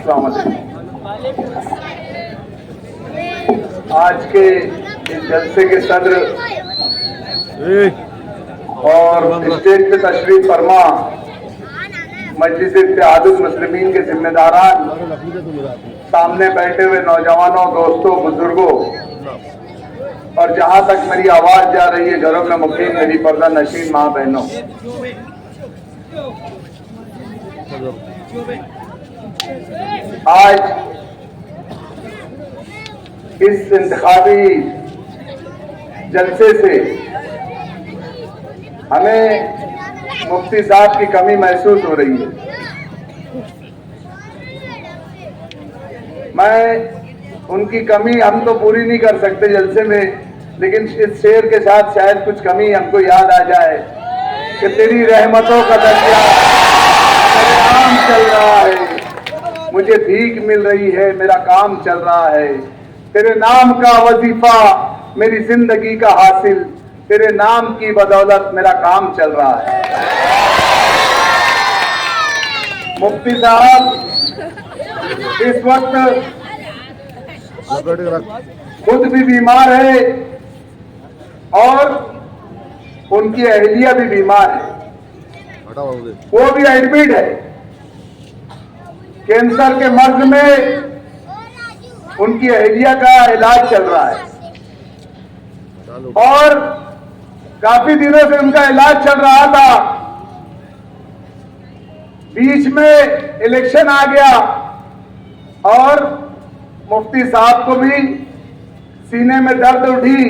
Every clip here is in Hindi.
अस्सलाम वालेकुम। आज के इस जलसे के सदर और स्टेज पे तशरीफ फरमा मजलिस इत्तेहादुल मुस्लिमीन के जिम्मेदारान, सामने बैठे हुए नौजवानों, दोस्तों, बुजुर्गों और जहां तक मेरी आवाज जा रही है घरों में मुकीम मेरी पर्दा नशीन माँ बहनों, आज इस इंतखाबी जलसे से हमें मुफ्ती साहब की कमी महसूस हो रही है। मैं उनकी कमी हम तो पूरी नहीं कर सकते जलसे में, लेकिन इस शेर के साथ शायद कुछ कमी हमको याद आ जाए कि तेरी रहमतों का दरिया मेरे आम चल रहा है, मुझे भीख मिल रही है, मेरा काम चल रहा है, तेरे नाम का वजीफा मेरी जिंदगी का हासिल, तेरे नाम की बदौलत मेरा काम चल रहा है। मुफ्ती साहब इस वक्त खुद भी बीमार है और उनकी अहलिया भी बीमार है, वो भी एडमिट है। कैंसर के मर्ज में उनकी अहलिया का इलाज चल रहा है और काफी दिनों से उनका इलाज चल रहा था। बीच में इलेक्शन आ गया और मुफ्ती साहब को भी सीने में दर्द उठी।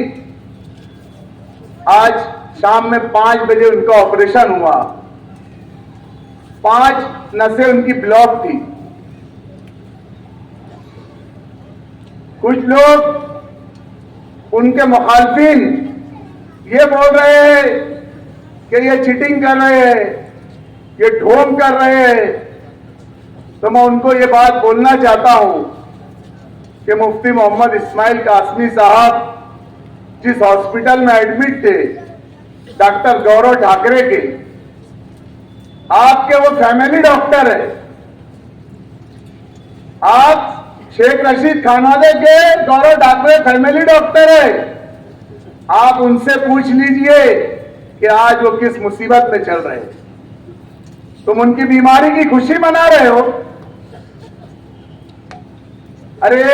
आज शाम में 5 बजे उनका ऑपरेशन हुआ। 5 नसें उनकी ब्लॉक थी। कुछ लोग उनके मुखालफिन ये बोल रहे हैं कि ये चीटिंग कर रहे हैं, ये ढोंग कर रहे हैं। तो मैं उनको ये बात बोलना चाहता हूं कि मुफ्ती मोहम्मद इस्माइल कासमी साहब जिस हॉस्पिटल में एडमिट थे, डॉक्टर गौरव ठाकरे के, आपके वो फैमिली डॉक्टर है। आप शेख रशीद खानवादे के गौरव ठाकरे फैमिली डॉक्टर है। आप उनसे पूछ लीजिए कि आज वो किस मुसीबत में चल रहे हैं। तुम उनकी बीमारी की खुशी मना रहे हो। अरे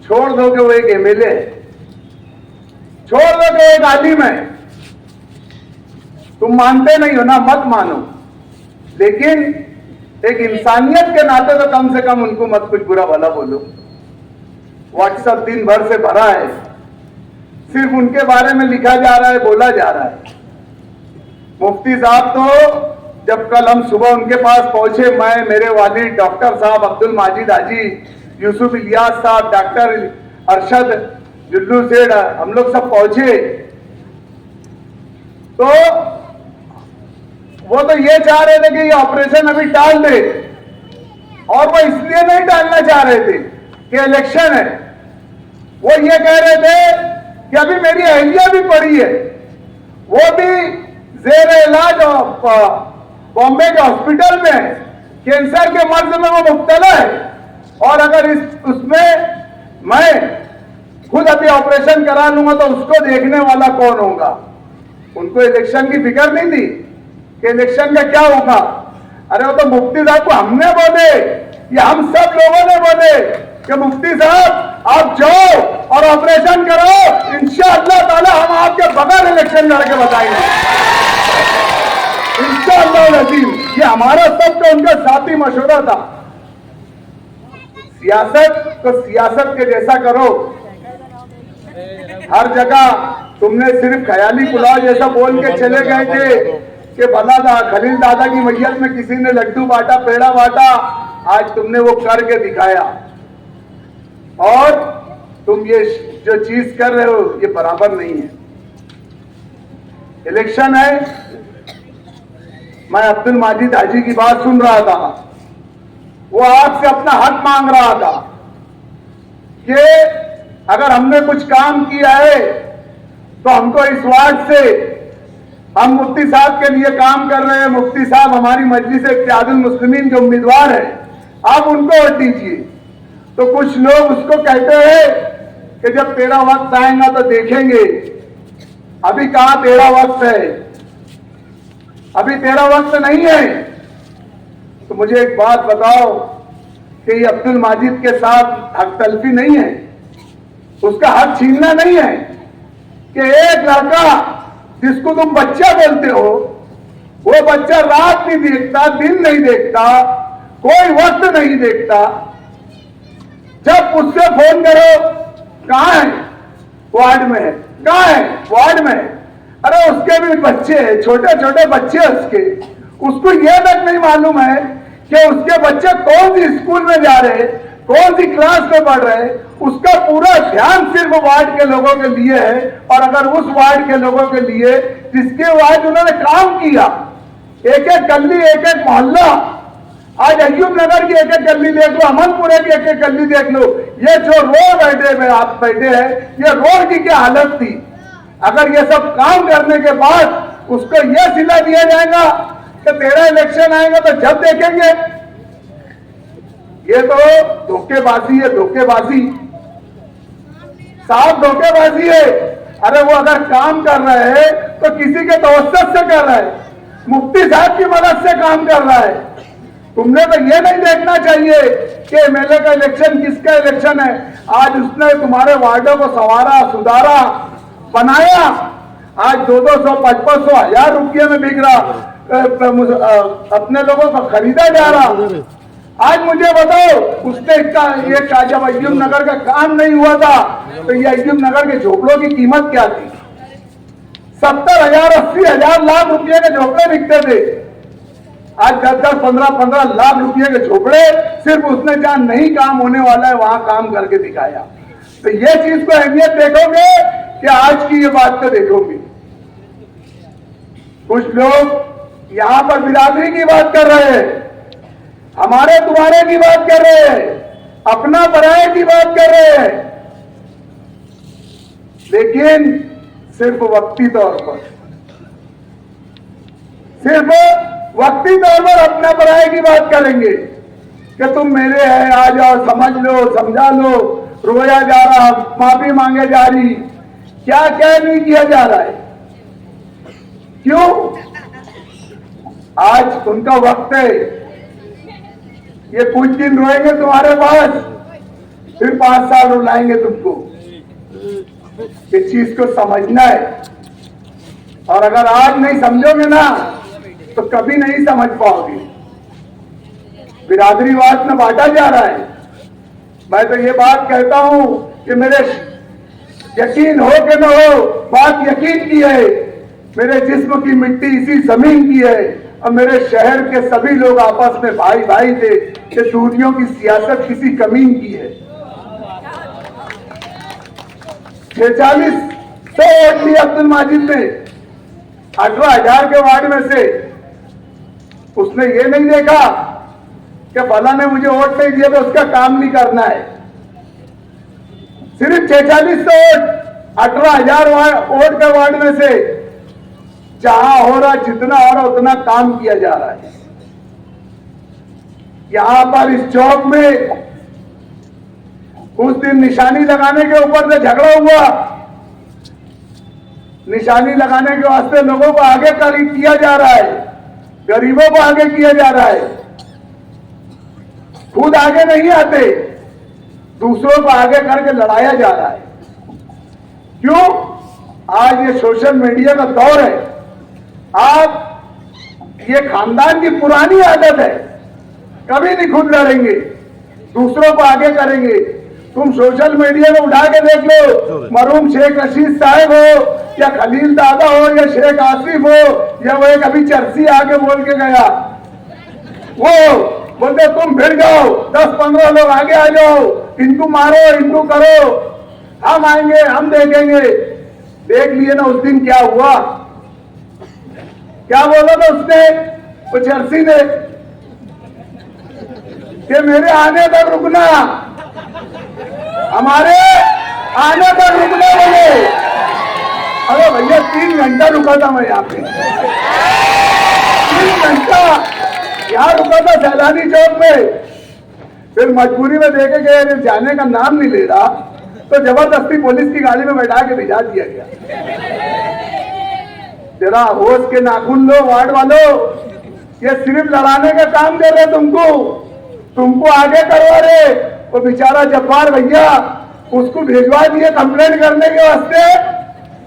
छोड़ दो कि वो एक एमएलए है, छोड़ दो कि एक आलिम है। तुम मानते नहीं हो ना, मत मानो, लेकिन एक इंसानियत के नाते तो कम से कम उनको मत कुछ बुरा भला बोलो। व्हाट्सएप दिन भर से भरा है, सिर्फ उनके बारे में लिखा जा रहा है, बोला जा रहा है। मुफ्ती साहब तो जब कल हम सुबह उनके पास पहुंचे, मैं, मेरे वालिद डॉक्टर साहब अब्दुल माजिद हाजी, यूसुफ इलियास साहब, डॉक्टर अरशद जुल्लू सेठ, हम लोग सब पहुंचे तो वो तो ये चाह रहे थे कि ये ऑपरेशन अभी टाल दे, और वो इसलिए नहीं टालना चाह रहे थे कि इलेक्शन है। वो ये कह रहे थे कि अभी मेरी अहलिया भी पड़ी है, वो भी जेर इलाज बॉम्बे के हॉस्पिटल में है, कैंसर के मर्ज में वो मुब्तला है, और अगर उसमें मैं खुद अभी ऑपरेशन करा लूंगा तो उसको देखने वाला कौन होगा। उनको इलेक्शन की फिक्र नहीं थी कि इलेक्शन का क्या होगा। अरे वो तो मुफ्ती साहब को हमने बोले, या हम सब लोगों ने बोले कि मुफ्ती साहब आप जाओ और ऑपरेशन करो, इंशाअल्लाह ताला हम आपके बगैर इलेक्शन लड़के बताएंगे, इंशाअल्लाह नजीम। ये हमारा सबका उनका साथी मशवरा था। सियासत तो सियासत के जैसा करो। हर जगह तुमने सिर्फ ख्याली पुलाव जैसा बोल के चले गए थे कि भला खलील दादा की मैयत में किसी ने लड्डू बांटा, पेड़ा बांटा। आज तुमने वो करके दिखाया, और तुम ये जो चीज कर रहे हो ये बराबर नहीं है। इलेक्शन है। मैं अब्दुल माजिद हाजी की बात सुन रहा था, वो आपसे अपना हक मांग रहा था कि अगर हमने कुछ काम किया है तो हमको इस वार्ड से, हम मुफ्ती साहब के लिए काम कर रहे हैं, मुफ्ती साहब हमारी मजलिस इत्तेहादुल मुस्लिमीन के उम्मीदवार हैं, आप उनको वोट दीजिए। तो कुछ लोग उसको कहते हैं कि जब तेरा वक्त आएगा तो देखेंगे। अभी कहां तेरा वक्त है, अभी तेरा वक्त नहीं है। तो मुझे एक बात बताओ कि ये अब्दुल माजिद के साथ हक तलफी नहीं है, उसका हक छीनना नहीं है कि एक लड़का जिसको तुम बच्चा बोलते हो, वो बच्चा रात नहीं देखता, दिन नहीं देखता, कोई वक्त नहीं देखता, जब उससे फोन करो कहां है, वार्ड में है, कहां है, वार्ड में है। अरे उसके भी बच्चे हैं, छोटे छोटे बच्चे उसके, उसको यह तक नहीं मालूम है कि उसके बच्चे कौन सी स्कूल में जा रहे हैं, कौन सी क्लास में पढ़ रहे हैं। उसका पूरा ध्यान सिर्फ वार्ड के लोगों के लिए है। और अगर उस वार्ड के लोगों के लिए जिसके वार्ड उन्होंने काम किया, एक एक गली, एक एक मोहल्ला, आज अय्यूब नगर की एक एक गली देख लो, अमनपुरे की एक एक गली देख लो, ये जो रोड बैठे में आप बैठे हैं, ये रोड की क्या हालत थी। अगर ये सब काम करने के बाद उसको ये सिला दिया जाएगा कि तेरा इलेक्शन आएगा तो जब देखेंगे, ये तो धोखेबाजी है, धोखेबाजी, साफ धोखेबाजी है। अरे वो अगर काम कर रहे हैं तो किसी के तवज्जुह से कर रहा है, मुफ्ती साहब की मदद से काम कर रहा है। तुमने तो ये नहीं देखना चाहिए कि एमएलए का इलेक्शन किसका इलेक्शन है। आज उसने तुम्हारे वार्डों को संवारा, सुधारा, बनाया। आज 200, 500, 1000 रुपये में बिक रहा, अपने लोगों को खरीदा जा रहा। आज मुझे बताओ, उसने ये जब अय्यूब नगर का काम नहीं हुआ था तो ये अय्यूब नगर के झोपड़ों की कीमत क्या थी? 70,000, 80,000 लाख रुपये के झोपड़े बिकते थे। आज 10, 15 लाख रुपये के झोपड़े सिर्फ उसने जहां नहीं काम होने वाला है वहां काम करके दिखाया। तो ये चीज को अहमियत देखोगे कि आज की ये बात को देखोगे। कुछ लोग यहां पर बिरादरी की बात कर रहे हैं, हमारे तुम्हारे की बात कर रहे हैं, अपना पराये की बात कर रहे हैं, लेकिन सिर्फ वक्ती तौर पर, सिर्फ वक्ती तौर पर अपना पराये की बात करेंगे कि तुम मेरे हैं, आ जाओ, समझ लो, समझा लो, रोया जा रहा, माफी मांगे जा रही, क्या क्या नहीं किया जा रहा है। क्यों? आज उनका वक्त है, ये कुछ दिन रोएंगे तुम्हारे पास, फिर 5 साल रुलाएंगे तुमको। इस चीज को समझना है, और अगर आज नहीं समझोगे ना तो कभी नहीं समझ पाओगे। बिरादरीवाद में बांटा जा रहा है। मैं तो ये बात कहता हूं कि मेरे यकीन हो कि न हो, बात यकीन की है। मेरे जिस्म की मिट्टी इसी जमीन की है, और मेरे शहर के सभी लोग आपस में भाई भाई थे कि दूरियों की सियासत किसी कमीन की है। 4600 वोट लिए अब्दुल माजिद ने 18,000 के वार्ड में से। उसने ये नहीं देखा कि फला ने मुझे वोट नहीं दिया तो उसका काम नहीं करना है। सिर्फ 4600 वोट 18,000 वोट के वार्ड में से जहां हो रहा, जितना हो रहा उतना काम किया जा रहा है। यहां पर इस चौक में उस दिन निशानी लगाने के ऊपर से झगड़ा हुआ। निशानी लगाने के वास्ते लोगों को आगे किया जा रहा है, गरीबों को आगे किया जा रहा है। खुद आगे नहीं आते, दूसरों को आगे करके लड़ाया जा रहा है। क्यों? आज ये सोशल मीडिया का दौर है। आप ये खानदान की पुरानी आदत है, कभी नहीं खुद लड़ेंगे, दूसरों को आगे करेंगे। तुम सोशल मीडिया को उठा के देख लो, मरहूम शेख रशीद साहब हो या खलील दादा हो या शेख आसिफ हो, या वो एक अभी चर्सी आके बोल के गया, वो बोलते तुम भिड़ जाओ, 10-15 लोग आगे आ जाओ, इनको मारो, इनको करो, हम आएंगे, हम देखेंगे। देख लिए ना उस दिन क्या हुआ, क्या बोला था उसने, वो चर्सी ने, कि मेरे आने तक रुकना, हमारे आने तक रुकने बोले। अरे भैया 3 घंटा रुका था मैं यहाँ पे, 3 घंटा यहाँ रुका था सैलानी चौक में। फिर मजबूरी में देखे गए जाने का नाम नहीं ले रहा तो जबरदस्ती पुलिस की गाड़ी में बैठा के भिजा दिया गया। तेरा होश के नाखून लो वार्ड वालों, ये सिर्फ लड़ाने का काम दे रहे तुमको आगे करवा रहे। वो बेचारा जब्बार भैया उसको भिजवा दिए कंप्लेंट करने के वास्ते,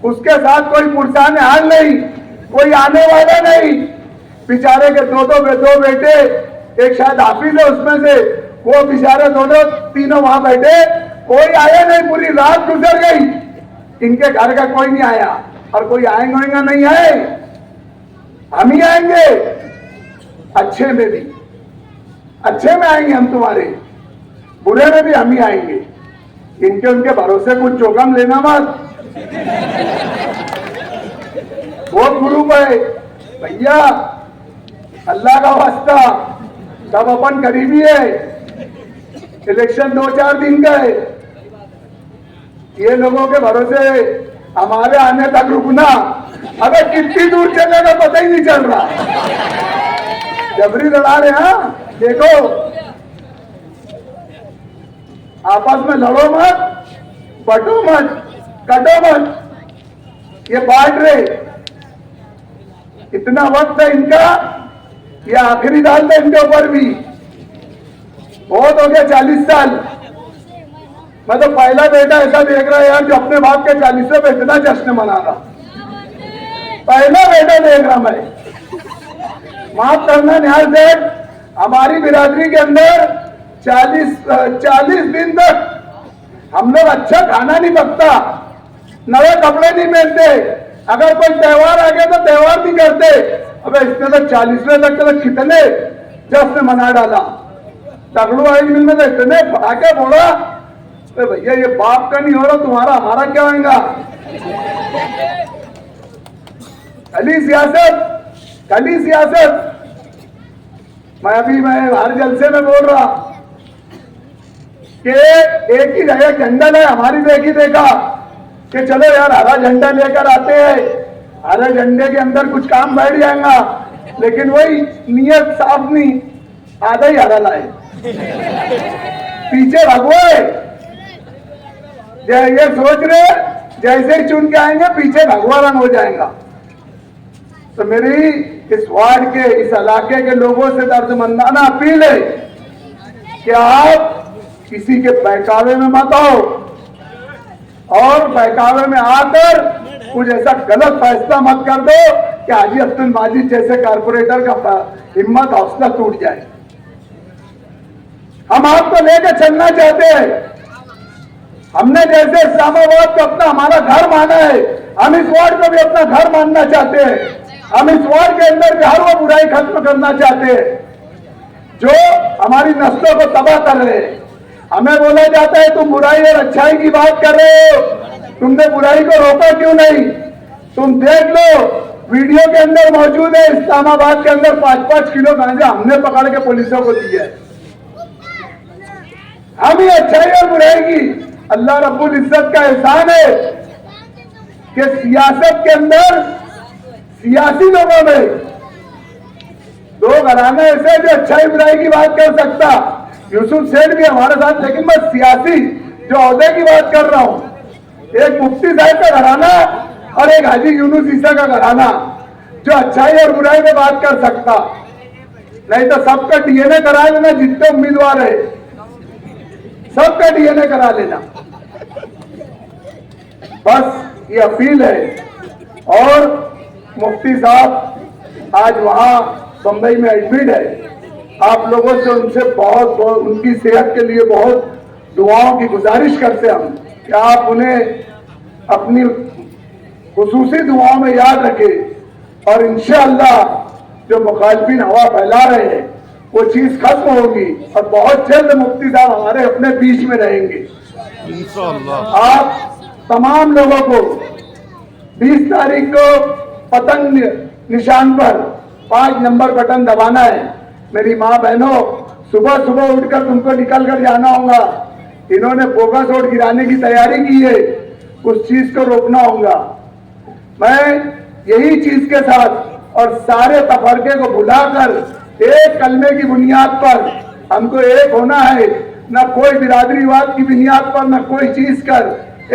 उसके साथ कोई पुरसान हाल नहीं, कोई आने वाला नहीं। बेचारे के दो बेटे, एक शायद हाफिज है उसमें से, वो बेचारे दोनों तीनों वहां बैठे, कोई आया नहीं, पूरी रात गुजर गई, इनके घर का कोई नहीं आया। और कोई आएंगे नहीं है, हम ही आएंगे, अच्छे में भी, अच्छे में आएंगे हम तुम्हारे, बुरे में भी हम ही आएंगे। इनके उनके भरोसे कुछ जोखम लेना मत। वो गुरु है भैया, अल्लाह का वास्ता, सब अपन करीबी है। इलेक्शन 2-4 दिन का है, ये लोगों के भरोसे हमारे आने तक रुकना, अगर कितनी दूर चलेगा पता ही नहीं चल रहा। जबरी लड़ा रहे हैं, देखो आपस में लड़ो मत, बटो मत, कटो मत, ये बांट रहे। इतना वक्त है इनका, ये आखिरी साल था इनके ऊपर भी, बहुत हो गया 40 साल। मैं तो पहला बेटा ऐसा देख रहा है यार जो अपने बाप के 40वें पे इतना जश्न मना रहा, पहला बेटा देख रहा मैं। माफ करना निहाल सेठ, हमारी बिरादरी के अंदर 40 दिन तक हम लोग अच्छा खाना नहीं पकता, नए कपड़े नहीं पहनते, अगर कोई त्योहार आ गया तो त्योहार नहीं करते। अबे इसने तो 40वें तक तो कितने जश्न मना डाला। तगड़ू आई मिल में तो इतने पटाखे फोड़ा, भैया ये बाप का नहीं हो रहा, तुम्हारा हमारा क्या होगा। खाली सियासत। मैं हर जलसे में बोल रहा कि एक ही जगह झंडा है, हमारी देखी देखा कि चलो यार हरा झंडा लेकर आते हैं, हरे झंडे के अंदर कुछ काम बैठ जाएगा, लेकिन वही नियत साफ नहीं, आधा ही हरा लाए, पीछे भगवाए। ये सोच रहे जैसे ही चुन के आएंगे पीछे भगवा रंग हो जाएगा। तो मेरी इस वार्ड के, इस इलाके के लोगों से दर्दमंदाना अपील है कि आप किसी के बहकावे में मत आओ, और बहकावे में आकर कुछ ऐसा गलत फैसला मत कर दो कि हाजी अब्दुल माजिद जैसे कारपोरेटर का हिम्मत हौसला टूट जाए। हम आपको लेकर चलना चाहते हैं। हमने जैसे इस्लामाबाद को अपना हमारा घर माना है, हम इस वार्ड को भी अपना घर मानना चाहते हैं। हम इस वार्ड के अंदर हर वो बुराई खत्म करना चाहते हैं जो हमारी नस्लों को तबाह कर रहे हैं। हमें बोला जाता है तुम बुराई और अच्छाई की बात कर रहे हो, तुमने बुराई को रोका क्यों नहीं। तुम देख लो, वीडियो के अंदर मौजूद है, इस्लामाबाद के अंदर 5-5 किलो गांजा हमने पकड़ के पुलिसों को दिया है। हम ही अच्छाई और बुराई की, अल्लाह रब्बुल इज्जत का एहसान है कि सियासत के अंदर सियासी लोगों में 2 घराने ऐसे जो अच्छाई बुराई की बात कर सकता। यूसुफ सेठ भी हमारे साथ, लेकिन मैं सियासी जो औहदे की बात कर रहा हूं, एक मुफ्ती साहब का घराना और एक हाजी यूनुस ईसा का घराना जो अच्छाई और बुराई में बात कर सकता। नहीं तो सबका डीएनए करा लेना, जितने उम्मीदवार है सबका डीएनए करा लेना। बस ये अपील है। और मुफ्ती साहब आज वहां बंबई में एडमिट है, आप लोगों से उनसे बहुत उनकी सेहत के लिए बहुत दुआओं की गुजारिश करते हम कि आप उन्हें अपनी खुसूसी दुआओं में याद रखें। और इंशाअल्लाह जो मुखालिफिन हवा फैला रहे हैं वो चीज खत्म होगी और बहुत जल्द मुफ्ती साहब हमारे अपने बीच में रहेंगे इंशाअल्लाह। आप तमाम लोगों को 20 तारीख को पतंग निशान पर 5 नंबर बटन दबाना है। मेरी माँ बहनों, सुबह सुबह उठकर तुमको निकल कर जाना होगा। इन्होंने बोगस वोट गिराने की तैयारी की है, उस चीज को रोकना होगा। मैं यही चीज के साथ और सारे तफरके को भुलाकर एक कलमे की बुनियाद पर हमको एक होना है, न कोई बिरादरीवाद की बुनियाद पर, न कोई चीज कर,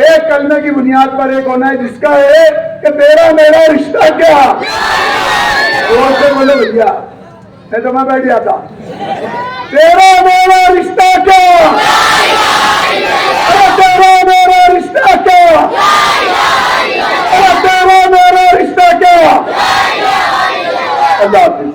एक करने की बुनियाद पर एक होना है, जिसका है कि तेरा मेरा रिश्ता क्या। जोर से बोलो भैया, नहीं तो मैं बैठ जाता। तेरा मेरा रिश्ता क्या, तेरा मेरा रिश्ता क्या, तेरा मेरा रिश्ता क्या। अल्लाह हाफिज।